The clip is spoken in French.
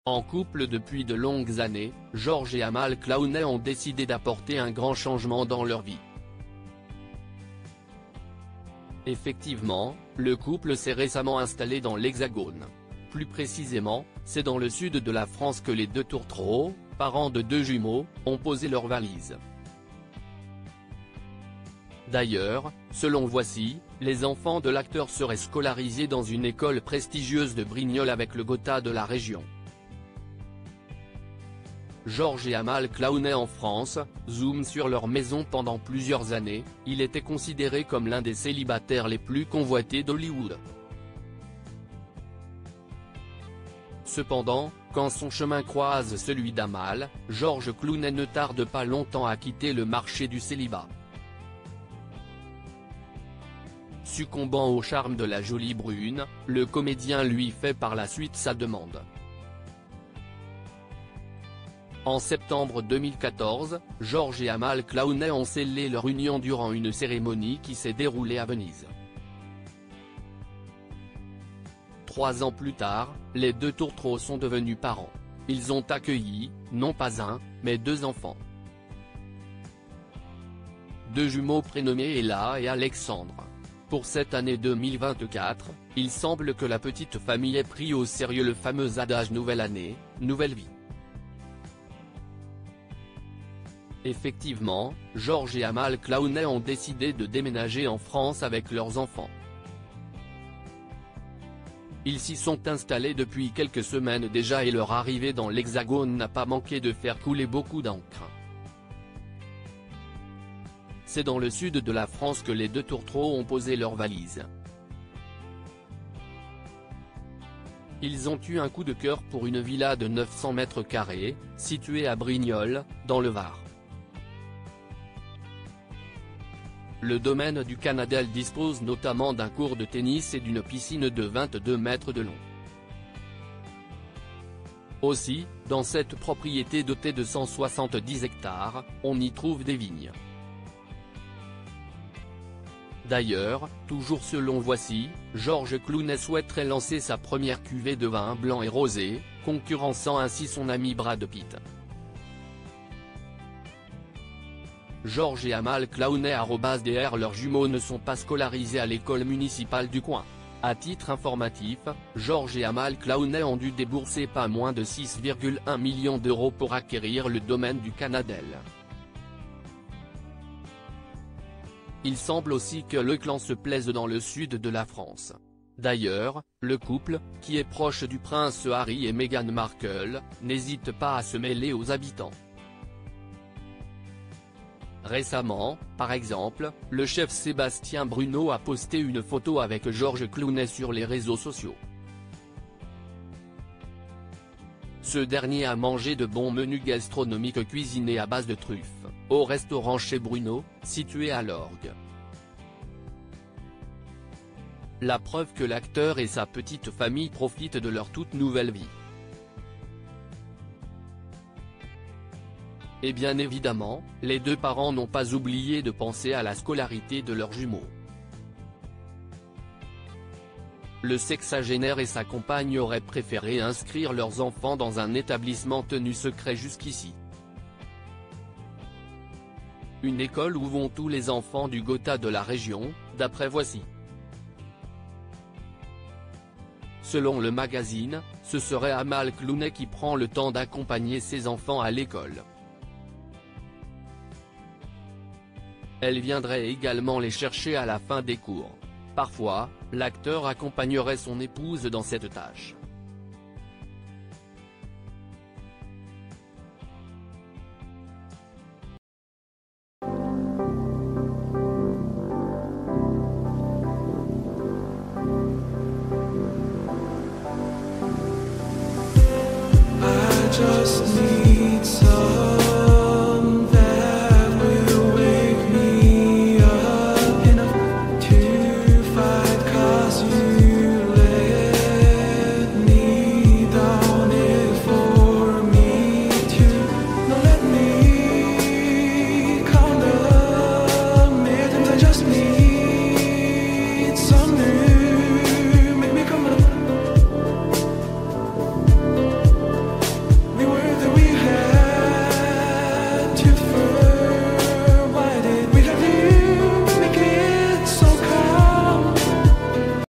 En couple depuis de longues années, Georges et Amal Clooney ont décidé d'apporter un grand changement dans leur vie. Effectivement, le couple s'est récemment installé dans l'Hexagone. Plus précisément, c'est dans le sud de la France que les deux tourtereaux, parents de deux jumeaux, ont posé leurs valises. D'ailleurs, selon Voici, les enfants de l'acteur seraient scolarisés dans une école prestigieuse de Brignoles avec le Gotha de la région. Georges et Amal Clooney en France, zoom sur leur maison. Pendant plusieurs années, il était considéré comme l'un des célibataires les plus convoités d'Hollywood. Cependant, quand son chemin croise celui d'Amal, Georges Clooney ne tarde pas longtemps à quitter le marché du célibat. Succombant au charme de la jolie brune, le comédien lui fait par la suite sa demande. En septembre 2014, Georges et Amal Clooney ont scellé leur union durant une cérémonie qui s'est déroulée à Venise. 3 ans plus tard, les deux tourtereaux sont devenus parents. Ils ont accueilli, non pas un, mais 2 enfants. 2 jumeaux prénommés Ella et Alexandre. Pour cette année 2024, il semble que la petite famille ait pris au sérieux le fameux adage nouvelle année, nouvelle vie. Effectivement, Georges et Amal Clooney ont décidé de déménager en France avec leurs enfants. Ils s'y sont installés depuis quelques semaines déjà et leur arrivée dans l'Hexagone n'a pas manqué de faire couler beaucoup d'encre. C'est dans le sud de la France que les deux tourtereaux ont posé leurs valises. Ils ont eu un coup de cœur pour une villa de 900 mètres carrés, située à Brignoles, dans le Var. Le domaine du Canadel dispose notamment d'un court de tennis et d'une piscine de 22 mètres de long. Aussi, dans cette propriété dotée de 170 hectares, on y trouve des vignes. D'ailleurs, toujours selon Voici, Georges Clooney souhaiterait lancer sa première cuvée de vin blanc et rosé, concurrençant ainsi son ami Brad Pitt. Georges et Amal Clooney @dr Leurs jumeaux ne sont pas scolarisés à l'école municipale du coin. À titre informatif, Georges et Amal Clooney ont dû débourser pas moins de 6,1 millions d'euros pour acquérir le domaine du Canadel. Il semble aussi que le clan se plaise dans le sud de la France. D'ailleurs, le couple, qui est proche du prince Harry et Meghan Markle, n'hésite pas à se mêler aux habitants. Récemment, par exemple, le chef Sébastien Bruno a posté une photo avec Georges Clooney sur les réseaux sociaux. Ce dernier a mangé de bons menus gastronomiques cuisinés à base de truffes, au restaurant chez Bruno, situé à l'Orgue. La preuve que l'acteur et sa petite famille profitent de leur toute nouvelle vie. Et bien évidemment, les deux parents n'ont pas oublié de penser à la scolarité de leurs jumeaux. Le sexagénaire et sa compagne auraient préféré inscrire leurs enfants dans un établissement tenu secret jusqu'ici. Une école où vont tous les enfants du Gotha de la région, d'après Voici. Selon le magazine, ce serait Amal Clooney qui prend le temps d'accompagner ses enfants à l'école. Elle viendrait également les chercher à la fin des cours. Parfois, l'acteur accompagnerait son épouse dans cette tâche.